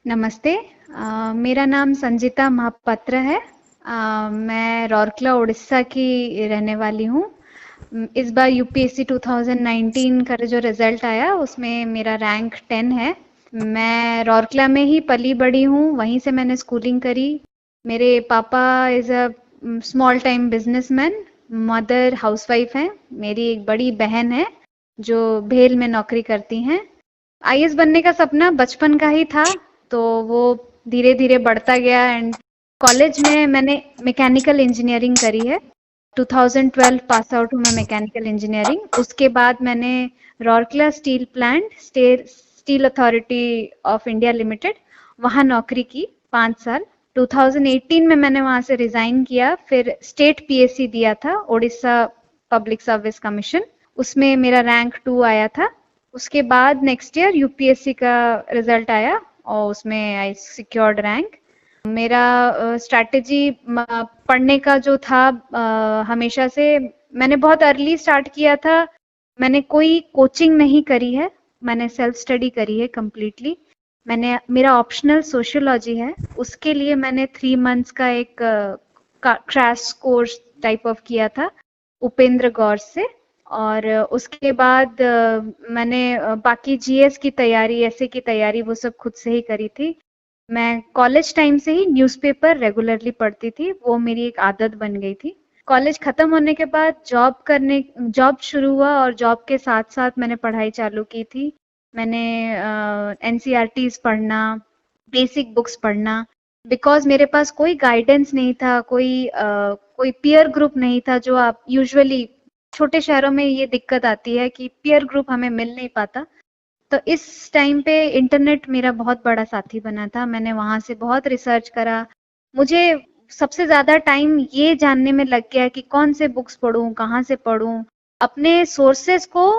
नमस्ते। मेरा नाम संजिता महापात्र है। मैं राउरकेला उड़ीसा की रहने वाली हूँ। इस बार यूपीएससी 2019 का जो रिजल्ट आया उसमें मेरा रैंक 10 है। मैं राउरकेला में ही पली बड़ी हूँ, वहीं से मैंने स्कूलिंग करी। मेरे पापा is a small time businessman, mother housewife हैं। मेरी एक बड़ी बहन है जो भेल में नौकरी करती हैं। आईएएस बनने का सपना बचपन का ही था, तो वो धीरे धीरे बढ़ता गया एंड कॉलेज में मैंने मैकेनिकल इंजीनियरिंग करी है। 2012 पास आउट हूँ मैं मैकेनिकल इंजीनियरिंग। उसके बाद मैंने Rourkela steel plant, steel authority of India limited, वहाँ नौकरी की 5 साल। 2018 में मैंने वहाँ से रिजाइन किया, फिर स्टेट पीएससी दिया था, ओडिशा पब्लिक सर्विस कमीशन। उसमें मेरा रैंक 2 आया था। उसके बाद नेक्स्ट ईयर यूपीएससी का रिजल्ट आया और उसमें आई सिक्योर्ड रैंक। मेरा स्ट्रैटेजी पढ़ने का जो था, हमेशा से मैंने बहुत अर्ली स्टार्ट किया था। मैंने कोई कोचिंग नहीं करी है, मैंने सेल्फ स्टडी करी है कम्प्लीटली। मेरा ऑप्शनल सोशियोलॉजी है, उसके लिए मैंने 3 मंथ्स का एक क्रैश कोर्स टाइप ऑफ किया था उपेंद्र गौर से। और उसके बाद मैंने बाकी जीएस की तैयारी, ऐसे की तैयारी, वो सब खुद से ही करी थी। मैं कॉलेज टाइम से ही न्यूज़पेपर रेगुलरली पढ़ती थी, वो मेरी एक आदत बन गई थी। कॉलेज खत्म होने के बाद जॉब शुरू हुआ और जॉब के साथ साथ मैंने पढ़ाई चालू की थी। मैंने एनसीईआरटीज पढ़ना, बेसिक बुक्स पढ़ना, बिकॉज मेरे पास कोई गाइडेंस नहीं था, कोई पीयर ग्रुप नहीं था। जो आप यूजुअली छोटे शहरों में ये दिक्कत आती है कि पीयर ग्रुप हमें मिल नहीं पाता। तो इस टाइम पे इंटरनेट मेरा बहुत बड़ा साथी बना था। मैंने वहां से बहुत रिसर्च करा। मुझे सबसे ज्यादा टाइम ये जानने में लग गया कि कौन से बुक्स पढूं, कहाँ से पढूं। अपने सोर्सेस को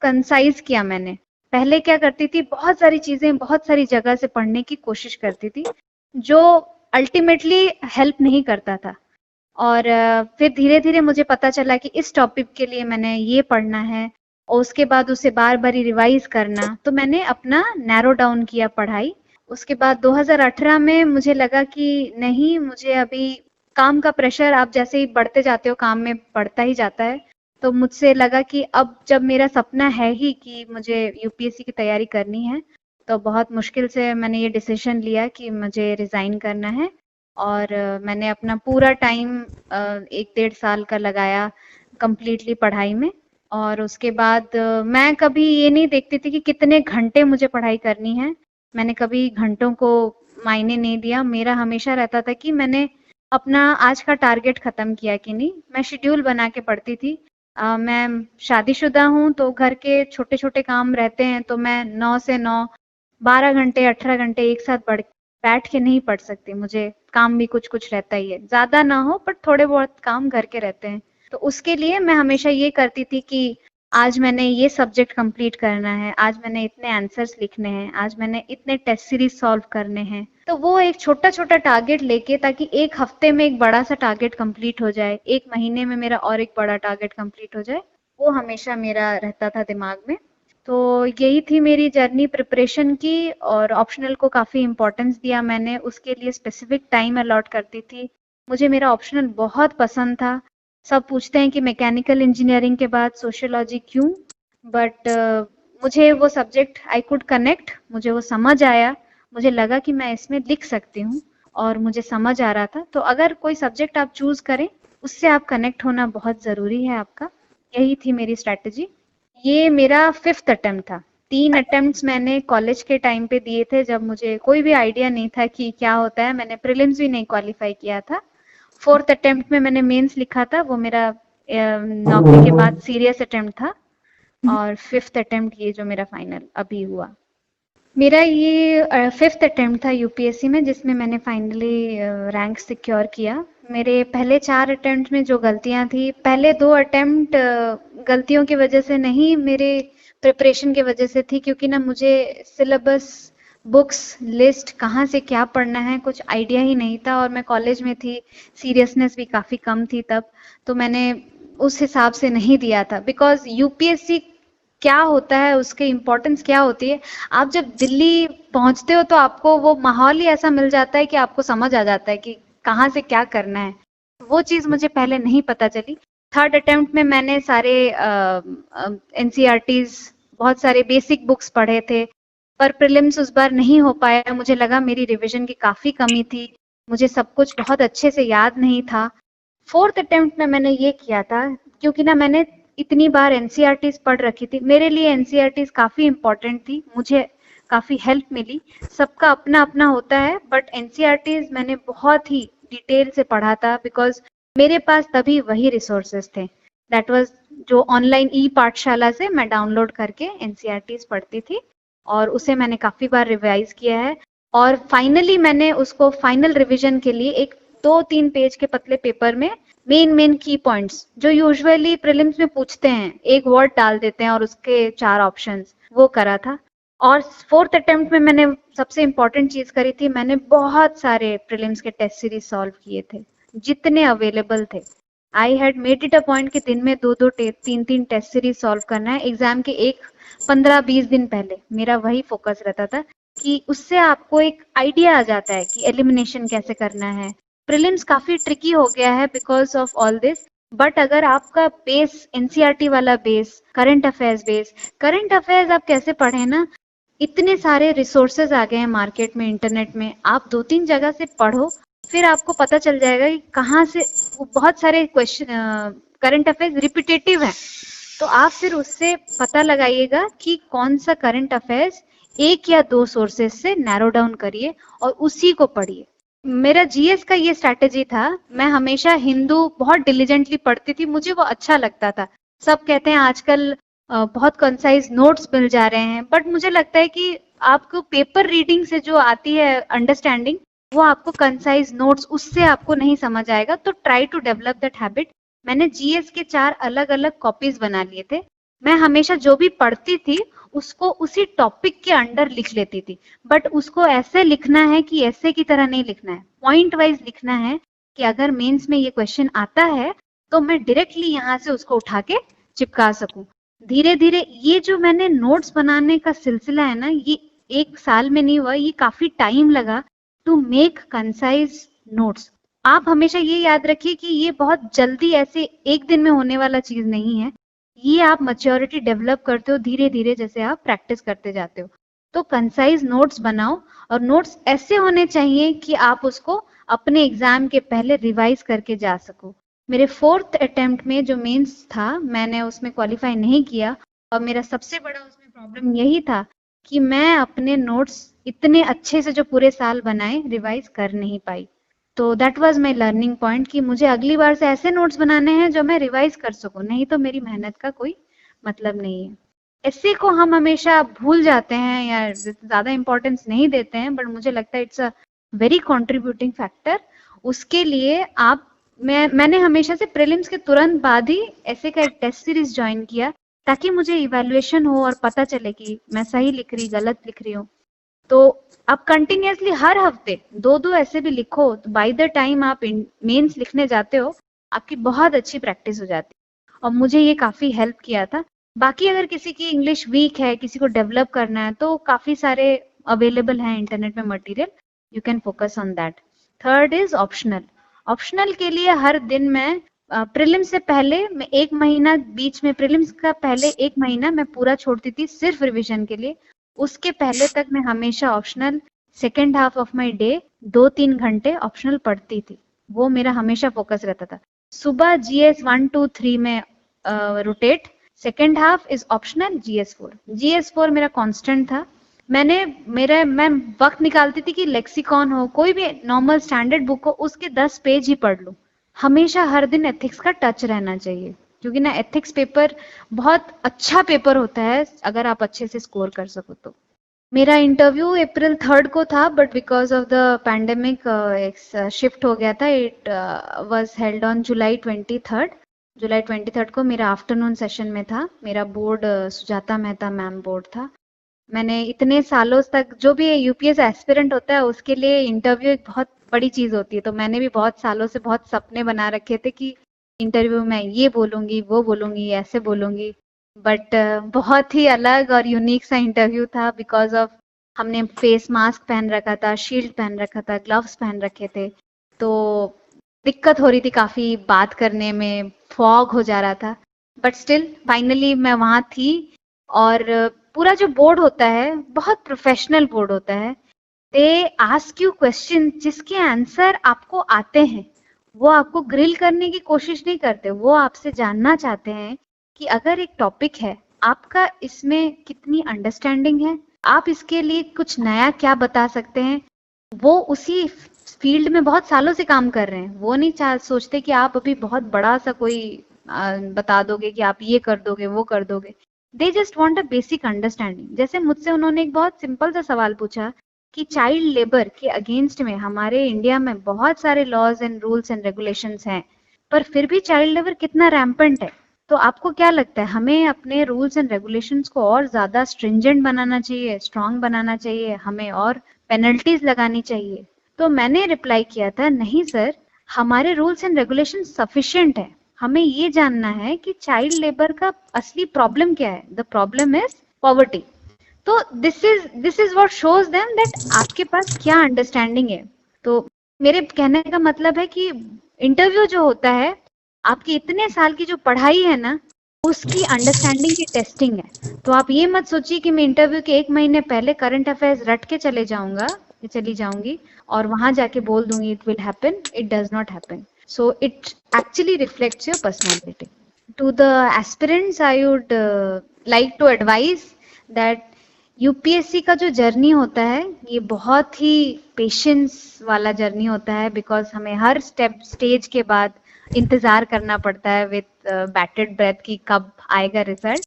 कंसाइज किया मैंने। पहले क्या करती थी, बहुत सारी चीजें बहुत सारी जगह से पढ़ने की कोशिश करती थी, जो अल्टीमेटली हेल्प नहीं करता था। और फिर धीरे धीरे मुझे पता चला कि इस टॉपिक के लिए मैंने ये पढ़ना है और उसके बाद उसे बार बार रिवाइज करना। तो मैंने अपना नैरो डाउन किया पढ़ाई। उसके बाद 2018 में मुझे लगा कि नहीं, मुझे अभी काम का प्रेशर, आप जैसे ही बढ़ते जाते हो काम में बढ़ता ही जाता है। तो मुझसे लगा कि अब जब मेरा सपना है ही कि मुझे यूपीएससी की तैयारी करनी है, तो बहुत मुश्किल से मैंने ये डिसीजन लिया कि मुझे रिजाइन करना है। और मैंने अपना पूरा टाइम 1 डेढ़ साल का लगाया कंप्लीटली पढ़ाई में। और उसके बाद मैं कभी ये नहीं देखती थी कि कितने घंटे मुझे पढ़ाई करनी है। मैंने कभी घंटों को मायने नहीं दिया। मेरा हमेशा रहता था कि मैंने अपना आज का टारगेट खत्म किया कि नहीं। मैं शेड्यूल बना के पढ़ती थी। मैं शादीशुदा हूँ, तो घर के छोटे छोटे काम रहते हैं, तो मैं 9 से 9 12 घंटे 18 घंटे एक साथ बैठ के नहीं पढ़ सकती। मुझे काम भी कुछ कुछ रहता ही है, ज्यादा ना हो पर थोड़े बहुत काम घर के रहते हैं। तो उसके लिए मैं हमेशा ये करती थी कि आज मैंने ये सब्जेक्ट कंप्लीट करना है, आज मैंने इतने आंसर्स लिखने हैं, आज मैंने इतने टेस्ट सीरीज सॉल्व करने हैं। तो वो एक छोटा छोटा टारगेट लेके, ताकि एक हफ्ते में एक बड़ा सा टारगेट कंप्लीट हो जाए, एक महीने में मेरा और एक बड़ा टारगेट कंप्लीट हो जाए, वो हमेशा मेरा रहता था दिमाग में। तो यही थी मेरी जर्नी प्रिपरेशन की। और ऑप्शनल को काफ़ी इम्पोर्टेंस दिया मैंने, उसके लिए स्पेसिफिक टाइम अलॉट करती थी। मुझे मेरा ऑप्शनल बहुत पसंद था। सब पूछते हैं कि मैकेनिकल इंजीनियरिंग के बाद सोशियोलॉजी क्यों, बट मुझे वो सब्जेक्ट आई कुड कनेक्ट, मुझे वो समझ आया। मुझे लगा कि मैं इसमें लिख सकती हूँ और मुझे समझ आ रहा था। तो अगर कोई सब्जेक्ट आप चूज करें, उससे आप कनेक्ट होना बहुत ज़रूरी है आपका। यही थी मेरी स्ट्रैटेजी। ये मेरा 5th अटेम्प्ट था। 3 अटेम्प्ट्स मैंने कॉलेज के टाइम पे दिए थे, जब मुझे कोई भी आइडिया नहीं था कि क्या होता है। मैंने प्रीलिम्स भी नहीं क्वालिफाई किया था। 4th अटेम्प्ट में मैंने मेंस लिखा था, वो मेरा नौकरी के बाद सीरियस अटेम्प्ट था। और 5th अटेम्प्ट ये जो मेरा फाइनल अभी हुआ। मेरा ये 5th अटेम्प्ट था यूपीएससी में, जिसमें मैंने फाइनली रैंक सिक्योर किया। मेरे पहले 4 अटेम्प्ट में जो गलतियां थी, पहले 2 अटेम्प्ट गलतियों की वजह से नहीं, मेरे प्रिपरेशन की वजह से थी। क्योंकि ना मुझे सिलेबस, बुक्स, लिस्ट, कहाँ से क्या पढ़ना है, कुछ आइडिया ही नहीं था। और मैं कॉलेज में थी, सीरियसनेस भी काफ़ी कम थी तब। तो मैंने उस हिसाब से नहीं दिया था, बिकॉज यूपीएससी क्या होता है, उसके इम्पोर्टेंस क्या होती है। आप जब दिल्ली पहुंचते हो तो आपको वो माहौल ही ऐसा मिल जाता है कि आपको समझ आ जाता है कि कहाँ से क्या करना है। वो चीज़ मुझे पहले नहीं पता चली। थर्ड अटेम्प्ट में मैंने सारे एनसीईआरटीज, बहुत सारे बेसिक बुक्स पढ़े थे, पर प्रीलिम्स उस बार नहीं हो पाया। मुझे लगा मेरी रिवीजन की काफ़ी कमी थी, मुझे सब कुछ बहुत अच्छे से याद नहीं था। फोर्थ अटेम्प्ट में मैंने ये किया था, क्योंकि ना मैंने इतनी बार एनसीईआरटीज पढ़ रखी थी, मेरे लिए एनसीईआरटीज काफ़ी इंपॉर्टेंट थी, मुझे काफ़ी हेल्प मिली। सबका अपना अपना होता है, बट एनसीईआरटीज मैंने बहुत ही डिटेल से पढ़ा था, बिकॉज मेरे पास तभी वही रिसोर्सेज थे। दैट वाज जो ऑनलाइन ई पाठशाला से मैं डाउनलोड करके एनसीईआरटीज पढ़ती थी, और उसे मैंने काफ़ी बार रिवाइज किया है। और फाइनली मैंने उसको फाइनल रिवीजन के लिए एक 2-3 पेज के पतले पेपर में मेन की पॉइंट्स जो यूजुअली प्रीलिम्स में पूछते हैं, एक वर्ड डाल देते हैं और उसके 4 ऑप्शंस, वो करा था। और फोर्थ अटेम्प्ट में मैंने सबसे इंपॉर्टेंट चीज करी थी, मैंने बहुत सारे प्रीलिम्स के टेस्ट सीरीज सॉल्व किए थे, जितने अवेलेबल थे। I had made it a point कि दिन में 2-2 3-3 टेस्ट सीरीज सॉल्व करना है। एग्जाम के एक 15-20 दिन पहले मेरा वही फोकस रहता था, कि उससे आपको एक आइडिया आ जाता है कि एलिमिनेशन कैसे करना है। प्रीलिम्स काफी ट्रिकी हो गया है because of all this, but अगर आपका बेस एनसीईआरटी वाला बेस, करंट अफेयर्स आप कैसे पढ़े ना, इतने सारे रिसोर्सेज आ गए हैं मार्केट में, इंटरनेट में, आप 2-3 जगह से पढ़ो, फिर आपको पता चल जाएगा कि कहाँ से बहुत सारे क्वेश्चन करंट अफेयर्स रिपीटेटिव है, तो आप फिर उससे पता लगाइएगा कि कौन सा करंट अफेयर्स एक या दो सोर्सेज से नैरो डाउन करिए और उसी को पढ़िए। मेरा जीएस का ये स्ट्रैटेजी था, मैं हमेशा हिंदू बहुत डिलीजेंटली पढ़ती थी, मुझे वो अच्छा लगता था। सब कहते हैं आजकल बहुत कंसाइज नोट्स मिल जा रहे हैं, बट मुझे लगता है कि आपको पेपर रीडिंग से जो आती है अंडरस्टैंडिंग, वो आपको कंसाइज नोट्स उससे आपको नहीं समझ आएगा। तो try to develop that habit. मैंने जीएस के 4 अलग अलग कॉपीज बना लिए थे। मैं हमेशा जो भी पढ़ती थी उसको उसी टॉपिक के अंडर लिख लेती थी, बट उसको ऐसे लिखना है कि ऐसे की तरह नहीं लिखना है, पॉइंट वाइज लिखना है, कि अगर मेंस में ये क्वेश्चन आता है तो मैं डायरेक्टली यहाँ से उसको उठा के चिपका सकूं। धीरे धीरे ये जो मैंने नोट्स बनाने का सिलसिला है ना, ये 1 साल में नहीं हुआ, ये काफी टाइम लगा टू मेक कंसाइज नोट्स। आप हमेशा ये याद रखिए कि ये बहुत जल्दी ऐसे एक दिन में होने वाला चीज नहीं है, ये आप मैच्योरिटी डेवलप करते हो धीरे धीरे, जैसे आप प्रैक्टिस करते जाते हो। तो कंसाइज नोट्स बनाओ, और नोट्स ऐसे होने चाहिए कि आप उसको अपने एग्जाम के पहले रिवाइज करके जा सको। मेरे फोर्थ अटेम्प्ट में जो मेंस था, मैंने उसमें क्वालिफाई नहीं किया, और मेरा सबसे बड़ा उसमें प्रॉब्लम यही था कि मैं अपने नोट्स इतने अच्छे से जो पूरे साल बनाए रिवाइज कर नहीं पाई। तो that was my learning point कि मुझे अगली बार से ऐसे नोट्स बनाने हैं जो मैं रिवाइज कर सकूं, नहीं तो मेरी मेहनत का कोई मतलब नहीं है। ऐसे को हम हमेशा भूल जाते हैं या ज्यादा इंपॉर्टेंस नहीं देते हैं, बट मुझे लगता है it's a very contributing factor. उसके लिए आप मैंने हमेशा से प्रीलिम्स के तुरंत बाद ही ऐसे का एक टेस्ट सीरीज ज्वाइन किया, ताकि मुझे इवैल्यूएशन हो और पता चले कि मैं सही लिख रही गलत लिख रही हूँ। तो आप कंटिन्यूअसली हर हफ्ते 2-2 ऐसे भी लिखो, तो बाय द टाइम आप मेंस लिखने जाते हो, आपकी बहुत अच्छी प्रैक्टिस हो जाती है, और मुझे ये काफी हेल्प किया था। बाकी अगर किसी की इंग्लिश वीक है, किसी को डेवलप करना है, तो काफी सारे अवेलेबल हैं इंटरनेट में material, you can focus on that. Third is optional. Optional के लिए हर दिन मैं प्रीलिम्स से पहले मैं 1 महीना, बीच में प्रीलिम्स का पहले 1 महीना मैं पूरा छोड़ती थी सिर्फ रिविजन के लिए। उसके पहले तक मैं हमेशा optional second half of my day 2-3 घंटे ऑप्शनल पढ़ती थी, वो मेरा हमेशा फोकस रहता था। सुबह जीएस 1-2-3 में rotate, second half is optional GS 4। GS 4 मेरा कांस्टेंट था। मैं वक्त निकालती थी कि लेक्सिकॉन हो, कोई भी नॉर्मल स्टैंडर्ड बुक हो, उसके 10 पेज ही पढ़ लूं। हमेशा हर दिन एथिक्स का टच रहना चाहिए, क्योंकि ना एथिक्स पेपर बहुत अच्छा पेपर होता है अगर आप अच्छे से स्कोर कर सको तो। मेरा इंटरव्यू अप्रैल 3 को था, but because of the pandemic shift हो गया था। It was held on July 23 को मेरा आफ्टरनून सेशन में था। मेरा board Sujata Mehta ma'am board था। मैंने इतने सालों तक, जो भी यूपीएस एस्पिरेंट होता है उसके लिए इंटरव्यू एक बहुत बड़ी चीज होती है, तो मैंने भी बहुत सालों से बहुत सपने बना रखे थे कि इंटरव्यू में ये बोलूंगी, वो बोलूंगी, ऐसे बोलूंगी। बट बहुत ही अलग और यूनिक सा इंटरव्यू था बिकॉज ऑफ हमने फेस मास्क पहन रखा था, शील्ड पहन रखा था, ग्लव्स पहन रखे थे, तो दिक्कत हो रही थी काफी बात करने में, फॉग हो जा रहा था। बट स्टिल फाइनली मैं वहां थी। और पूरा जो बोर्ड होता है बहुत प्रोफेशनल बोर्ड होता है। दे आस्क यू क्वेश्चन जिसके आंसर आपको आते हैं। वो आपको ग्रिल करने की कोशिश नहीं करते, वो आपसे जानना चाहते हैं कि अगर एक टॉपिक है, आपका इसमें कितनी अंडरस्टैंडिंग है, आप इसके लिए कुछ नया क्या बता सकते हैं। वो उसी फील्ड में बहुत सालों से काम कर रहे हैं, वो नहीं सोचते कि आप अभी बहुत बड़ा सा कोई बता दोगे कि आप ये कर दोगे वो कर दोगे। They just want a basic understanding. जैसे मुझसे उन्होंने एक बहुत सिंपल सा सवाल पूछा कि चाइल्ड लेबर के अगेंस्ट में हमारे इंडिया में बहुत सारे laws and rules and regulations हैं, पर फिर भी चाइल्ड लेबर कितना रैम्पेंट है। तो आपको क्या लगता है, हमें अपने रूल्स एंड रेगुलेशंस को और ज्यादा स्ट्रिंजेंट बनाना चाहिए, स्ट्रांग बनाना चाहिए, हमें और पेनल्टीज लगानी चाहिए? तो मैंने रिप्लाई किया था, नहीं सर, हमारे रूल्स एंड रेगुलेशन सफिशिएंट है। हमें ये जानना है कि चाइल्ड लेबर का असली प्रॉब्लम क्या है। The problem is poverty. तो this is what shows them that आपके पास क्या अंडरस्टैंडिंग है। तो मेरे कहने का मतलब है कि इंटरव्यू जो होता है, आपकी इतने साल की जो पढ़ाई है ना, उसकी अंडरस्टैंडिंग की टेस्टिंग है। तो आप ये मत सोचिए कि मैं इंटरव्यू के 1 महीने पहले करंट अफेयर्स रट के चले जाऊंगा, चली जाऊंगी और वहां जाके बोल दूंगी it will happen. It does not happen. So it actually reflects your personality. To the aspirants I would like to advise that UPSC का जो जर्नी होता है, ये बहुत ही पेशेंस वाला जर्नी होता है, बिकॉज हमें हर स्टेज के बाद इंतजार करना पड़ता है विथ बैटेड ब्रेथ की कब आएगा रिजल्ट।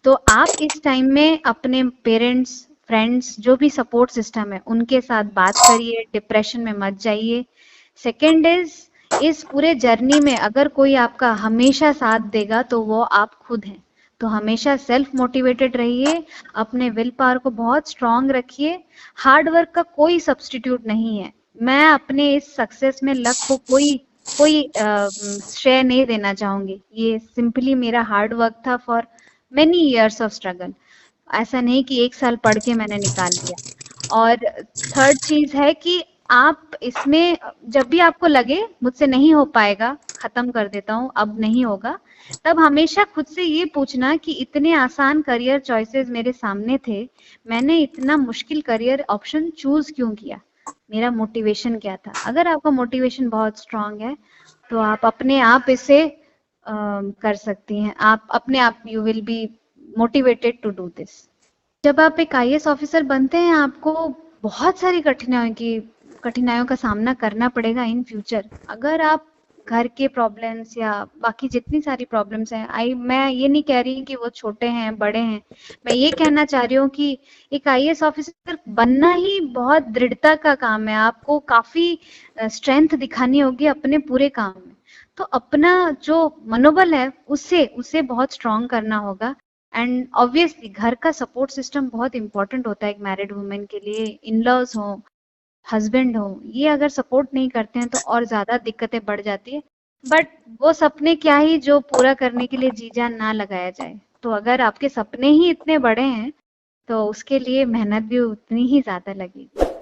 तो आप इस टाइम में अपने पेरेंट्स, फ्रेंड्स, जो भी सपोर्ट सिस्टम है उनके साथ बात करिए, डिप्रेशन में मत जाइए। सेकेंड इस पूरे जर्नी में अगर कोई आपका हमेशा साथ देगा तो वो आप खुद हैं। तो हमेशा सेल्फ मोटिवेटेड रहिए, अपने विल पावर को बहुत स्ट्रांग रखिए। हार्ड वर्क का कोई सब्स्टिट्यूट नहीं है। मैं अपने इस सक्सेस में लक को कोई कोई श्रेय नहीं देना चाहूंगी। ये सिंपली मेरा हार्ड वर्क था for many years of struggle. ऐसा नहीं कि 1 साल पढ़ के मैंने निकाल लिया। और थर्ड चीज है कि आप इसमें जब भी आपको लगे मुझसे नहीं हो पाएगा, खत्म कर देता हूँ, अब नहीं होगा, तब हमेशा खुद से ये पूछना कि इतने आसान करियर चॉइसेस मेरे सामने थे, मैंने इतना मुश्किल करियर ऑप्शन चूज क्यों किया, मेरा मोटिवेशन क्या था। अगर आपका मोटिवेशन बहुत स्ट्रांग है तो आप अपने आप इसे कर सकती हैं। आप अपने आप you will be motivated to do this. जब आप एक आईएएस ऑफिसर बनते हैं, आपको बहुत सारी कठिनाइयों का सामना करना पड़ेगा इन फ्यूचर। अगर आप घर के प्रॉब्लम्स या बाकी जितनी सारी प्रॉब्लम्स हैं, मैं ये नहीं कह रही कि वो छोटे हैं बड़े हैं, मैं ये कहना चाह रही हूँ कि एक आईएएस ऑफिसर बनना ही बहुत दृढ़ता का काम है। आपको काफी स्ट्रेंथ दिखानी होगी अपने पूरे काम में। तो अपना जो मनोबल है उसे उसे बहुत स्ट्रांग करना होगा। एंड ऑब्वियसली घर का सपोर्ट सिस्टम बहुत इंपॉर्टेंट होता है एक मैरिड वुमेन के लिए। इन लॉज हो, हस्बैंड हो, ये अगर सपोर्ट नहीं करते हैं तो और ज्यादा दिक्कतें बढ़ जाती है। बट वो सपने क्या ही जो पूरा करने के लिए जी जान ना लगाया जाए। तो अगर आपके सपने ही इतने बड़े हैं तो उसके लिए मेहनत भी उतनी ही ज्यादा लगेगी।